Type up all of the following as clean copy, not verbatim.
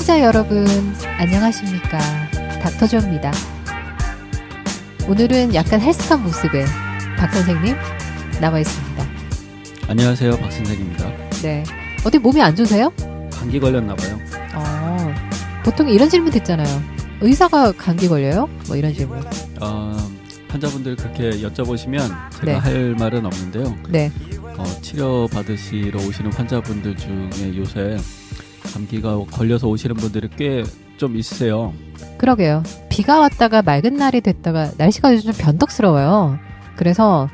청취자 여러분, 안녕하십니까. 닥터조입니다. 오늘은 약간 헬스한 모습에 박 선생님 나와 있습니다. 안녕하세요, 박 선생입니다. 네. 어디 몸이 안 좋으세요? 감기 걸렸나 봐요. 보통 이런 질문 듣잖아요. 의사가 감기 걸려요? 뭐 이런 질문. 환자분들 그렇게 여쭤보시면 제가 네. 할 말은 없는데요. 네. 치료 받으시러 오시는 환자분들 중에 요새 감기가 걸려서 오시는 분들이 꽤 좀 있으세요. 그러게요. 비가 왔다가 맑은 날이 됐다가 날씨가 요즘 좀 변덕스러워요. 그래서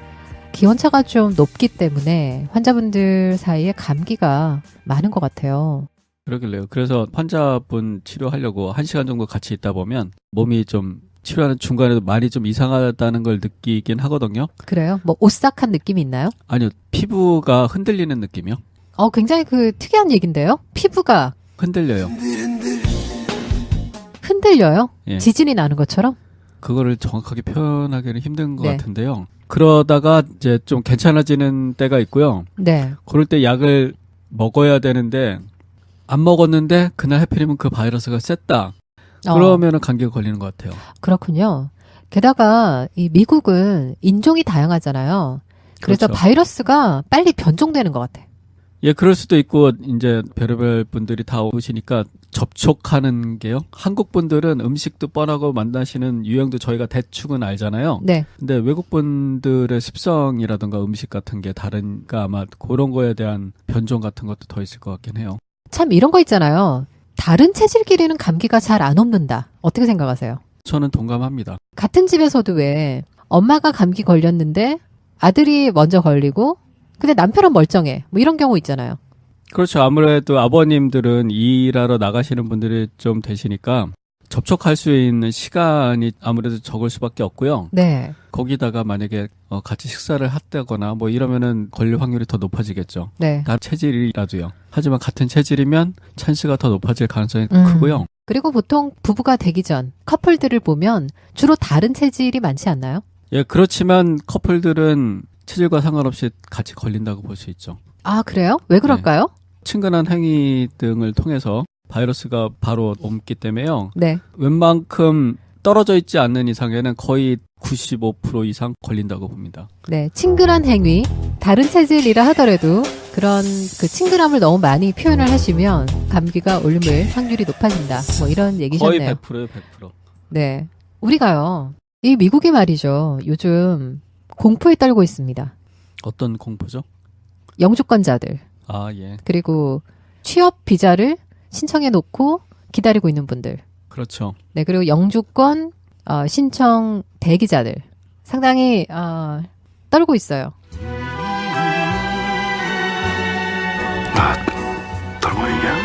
기온차가 좀 높기 때문에 환자분들 사이에 감기가 많은 것 같아요. 그러길래요. 그래서 환자분 치료하려고 1시간 정도 같이 있다 보면 몸이 좀 치료하는 중간에도 많이 좀 이상하다는 걸 느끼긴 하거든요. 그래요? 뭐 오싹한 느낌이 있나요? 아니요. 피부가 흔들리는 느낌이요. 굉장히 특이한 얘기인데요. 피부가 흔들려요. 흔들려요? 예. 지진이 나는 것처럼? 그거를 정확하게 표현하기는 힘든 것 네. 같은데요. 그러다가 이제 좀 괜찮아지는 때가 있고요. 네. 그럴 때 약을 먹어야 되는데 안 먹었는데 그날 하필이면 그 바이러스가 셌다. 그러면은 감기가 걸리는 것 같아요. 그렇군요. 게다가 이 미국은 인종이 다양하잖아요. 그래서 그렇죠. 바이러스가 빨리 변종되는 것 같아. 예, 그럴 수도 있고 이제 별의별 분들이 다 오시니까 접촉하는 게요. 한국 분들은 음식도 뻔하고 만나시는 유형도 저희가 대충은 알잖아요. 네. 근데 외국 분들의 습성이라든가 음식 같은 게 다른가 아마 그런 거에 대한 변종 같은 것도 더 있을 것 같긴 해요. 참 이런 거 있잖아요. 다른 체질끼리는 감기가 잘 안 옮는다. 어떻게 생각하세요? 저는 동감합니다. 같은 집에서도 왜 엄마가 감기 걸렸는데 아들이 먼저 걸리고 근데 남편은 멀쩡해. 뭐 이런 경우 있잖아요. 그렇죠. 아무래도 아버님들은 일하러 나가시는 분들이 좀 되시니까 접촉할 수 있는 시간이 아무래도 적을 수밖에 없고요. 네. 거기다가 만약에 같이 식사를 했다거나 뭐 이러면은 걸릴 확률이 더 높아지겠죠. 네. 다른 체질이라도요. 하지만 같은 체질이면 찬스가 더 높아질 가능성이 크고요. 그리고 보통 부부가 되기 전 커플들을 보면 주로 다른 체질이 많지 않나요? 예, 그렇지만 커플들은 체질과 상관없이 같이 걸린다고 볼 수 있죠. 아, 그래요? 왜 그럴까요? 친근한 행위 등을 통해서 바이러스가 바로 옮기 때문에요. 네. 웬만큼 떨어져 있지 않는 이상에는 거의 95% 이상 걸린다고 봅니다. 네. 친근한 행위. 다른 체질이라 하더라도 그런 친근함을 너무 많이 표현을 하시면 감기가 옮을 확률이 높아진다. 뭐 이런 얘기셨네요. 거의 100%예요, 100%. 네. 우리가요. 이 미국이 말이죠. 요즘 공포에 떨고 있습니다. 어떤 공포죠? 영주권자들. 아, 예. 그리고 취업 비자를 신청해 놓고 기다리고 있는 분들. 그렇죠. 네, 그리고 영주권 신청 대기자들 상당히 떨고 있어요. 떨고 있냐?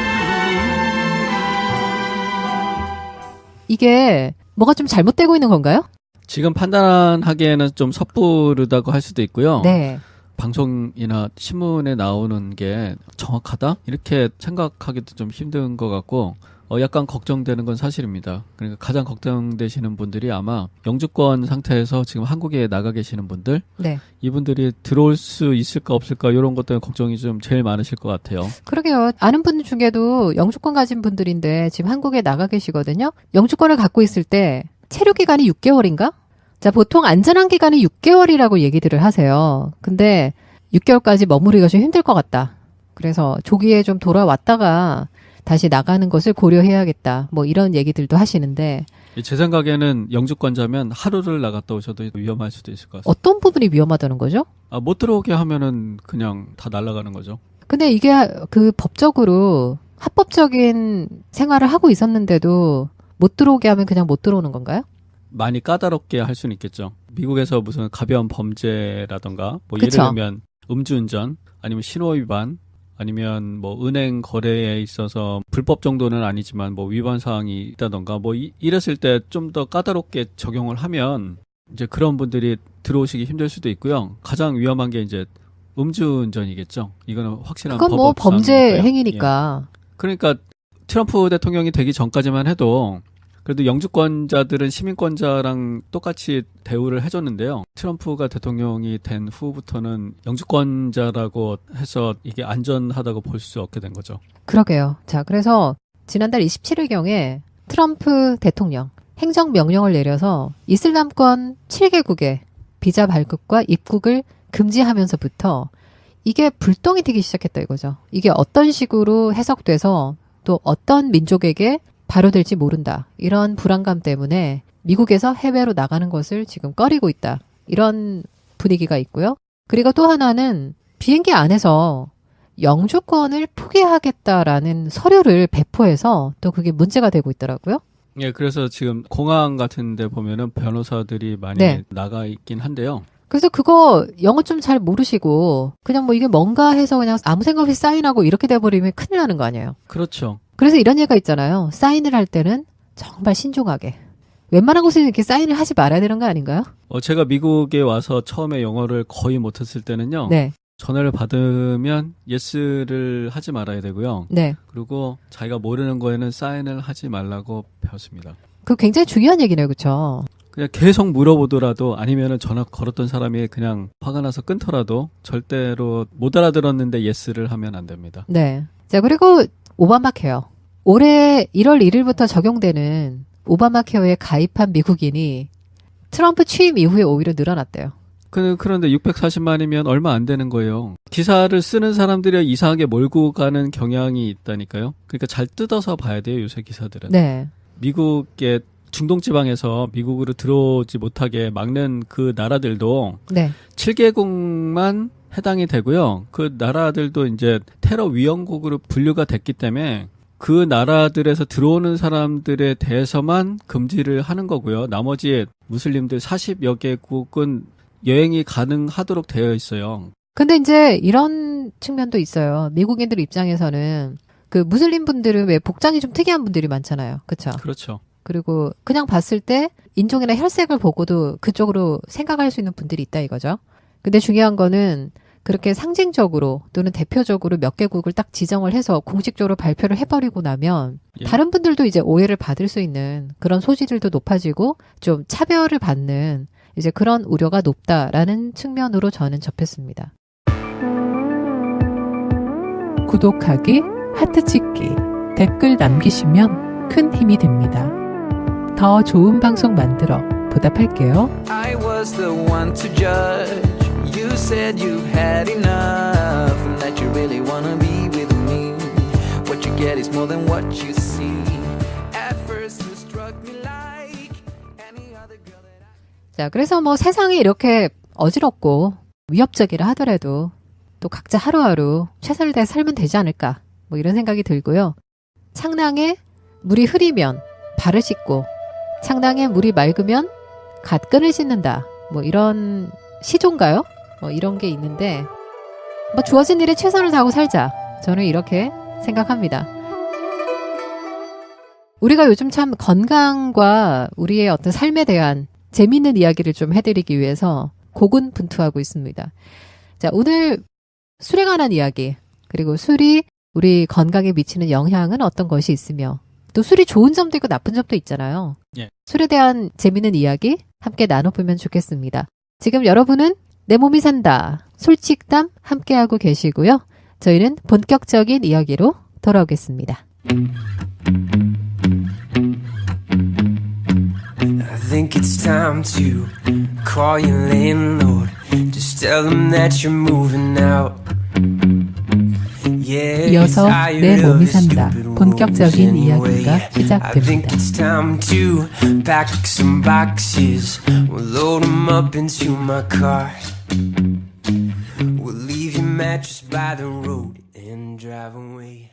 이게 뭐가 좀 잘못되고 있는 건가요? 지금 판단하기에는 좀 섣부르다고 할 수도 있고요. 네. 방송이나 신문에 나오는 게 정확하다? 이렇게 생각하기도 좀 힘든 것 같고 약간 걱정되는 건 사실입니다. 그러니까 가장 걱정되시는 분들이 아마 영주권 상태에서 지금 한국에 나가 계시는 분들 네. 이분들이 들어올 수 있을까 없을까 이런 것 때문에 걱정이 좀 제일 많으실 것 같아요. 그러게요. 아는 분들 중에도 영주권 가진 분들인데 지금 한국에 나가 계시거든요. 영주권을 갖고 있을 때 체류 기간이 6개월인가? 자, 보통 안전한 기간이 6개월이라고 얘기들을 하세요. 근데 6개월까지 머무르기가 좀 힘들 것 같다. 그래서 조기에 좀 돌아왔다가 다시 나가는 것을 고려해야겠다. 뭐 이런 얘기들도 하시는데 제 생각에는 영주권자면 하루를 나갔다 오셔도 위험할 수도 있을 것 같습니다. 어떤 부분이 위험하다는 거죠? 못 들어오게 하면은 그냥 다 날아가는 거죠. 근데 이게 법적으로 합법적인 생활을 하고 있었는데도 못 들어오게 하면 그냥 못 들어오는 건가요? 많이 까다롭게 할 수는 있겠죠. 미국에서 무슨 가벼운 범죄라던가 뭐 그쵸. 예를 들면 음주운전 아니면 신호위반 아니면 뭐 은행 거래에 있어서 불법 정도는 아니지만 뭐 위반 사항이 있다던가 뭐 이랬을 때 좀 더 까다롭게 적용을 하면 이제 그런 분들이 들어오시기 힘들 수도 있고요. 가장 위험한 게 이제 음주운전이겠죠. 이거는 확실한 그건 뭐 법업 범죄 사항이니까요. 행위니까. 예. 그러니까 트럼프 대통령이 되기 전까지만 해도 그래도 영주권자들은 시민권자랑 똑같이 대우를 해줬는데요. 트럼프가 대통령이 된 후부터는 영주권자라고 해서 이게 안전하다고 볼 수 없게 된 거죠. 그러게요. 자, 그래서 지난달 27일경에 트럼프 대통령 행정명령을 내려서 이슬람권 7개국의 비자 발급과 입국을 금지하면서부터 이게 불똥이 튀기 시작했다 이거죠. 이게 어떤 식으로 해석돼서 또 어떤 민족에게 발효될지 모른다. 이런 불안감 때문에 미국에서 해외로 나가는 것을 지금 꺼리고 있다. 이런 분위기가 있고요. 그리고 또 하나는 비행기 안에서 영주권을 포기하겠다라는 서류를 배포해서 또 그게 문제가 되고 있더라고요. 예, 그래서 지금 공항 같은 데 보면은 변호사들이 많이 네. 나가 있긴 한데요. 그래서 그거 영어 좀 잘 모르시고 그냥 뭐 이게 뭔가 해서 그냥 아무 생각 없이 사인하고 이렇게 돼버리면 큰일 나는 거 아니에요. 그렇죠. 그래서 이런 얘기가 있잖아요. 사인을 할 때는 정말 신중하게. 웬만한 곳에는 이렇게 사인을 하지 말아야 되는 거 아닌가요? 제가 미국에 와서 처음에 영어를 거의 못했을 때는요. 네. 전화를 받으면 예스를 하지 말아야 되고요. 네. 그리고 자기가 모르는 거에는 사인을 하지 말라고 배웠습니다. 그 굉장히 중요한 얘기네요. 그렇죠? 그냥 계속 물어보더라도 아니면은 전화 걸었던 사람이 그냥 화가 나서 끊더라도 절대로 못 알아들었는데 예스를 하면 안 됩니다. 네. 자, 그리고 오바마 케어. 올해 1월 1일부터 적용되는 오바마 케어에 가입한 미국인이 트럼프 취임 이후에 오히려 늘어났대요. 그런데 640만이면 얼마 안 되는 거예요. 기사를 쓰는 사람들이 이상하게 몰고 가는 경향이 있다니까요. 그러니까 잘 뜯어서 봐야 돼요, 요새 기사들은. 네. 미국의 중동 지방에서 미국으로 들어오지 못하게 막는 그 나라들도 네. 7개국만 해당이 되고요. 그 나라들도 이제 테러 위험국으로 분류가 됐기 때문에 그 나라들에서 들어오는 사람들에 대해서만 금지를 하는 거고요. 나머지 무슬림들 40여 개국은 여행이 가능하도록 되어 있어요. 근데 이제 이런 측면도 있어요. 미국인들 입장에서는 그 무슬림 분들은 왜 복장이 좀 특이한 분들이 많잖아요. 그렇죠? 그렇죠. 그리고 그냥 봤을 때 인종이나 혈색을 보고도 그쪽으로 생각할 수 있는 분들이 있다 이거죠. 근데 중요한 거는 그렇게 상징적으로 또는 대표적으로 몇 개국을 딱 지정을 해서 공식적으로 발표를 해버리고 나면 예. 다른 분들도 이제 오해를 받을 수 있는 그런 소지들도 높아지고 좀 차별을 받는 이제 그런 우려가 높다라는 측면으로 저는 접했습니다. 구독하기, 하트 찍기, 댓글 남기시면 큰 힘이 됩니다. 더 좋은 방송 만들어 보답할게요. I was the one to judge. You said you had enough and that you really wanna be with me. What you get is more than what you see. At first you struck me like any other girl that I... 자, 그래서 뭐 세상이 이렇게 어지럽고 위협적이라 하더라도 또 각자 하루하루 최선을 다해 살면 되지 않을까 뭐 이런 생각이 들고요. 창낭에 물이 흐리면 발을 씻고 창낭에 물이 맑으면 갓끈을 씻는다. 뭐 이런 시조인가요? 뭐 이런 게 있는데 뭐 주어진 일에 최선을 다하고 살자. 저는 이렇게 생각합니다. 우리가 요즘 참 건강과 우리의 어떤 삶에 대한 재미있는 이야기를 좀 해드리기 위해서 고군분투하고 있습니다. 자, 오늘 술에 관한 이야기 그리고 술이 우리 건강에 미치는 영향은 어떤 것이 있으며 또 술이 좋은 점도 있고 나쁜 점도 있잖아요. 예. 술에 대한 재미있는 이야기 함께 나눠보면 좋겠습니다. 지금 여러분은 내 몸이 산다. 술칙담 함께하고 계시고요. 저희는 본격적인 이야기로 돌아오겠습니다. I think it's time to call your landlord. Just tell him that you're moving out. Yeah, 이어서 he's 내 tired of 몸이 his 산다. stupid 본격적인 rules anyway. 이야기가 I think 시작됩니다. it's time to pack some boxes. We'll load them up into my car. We'll leave your mattress by the road and drive away.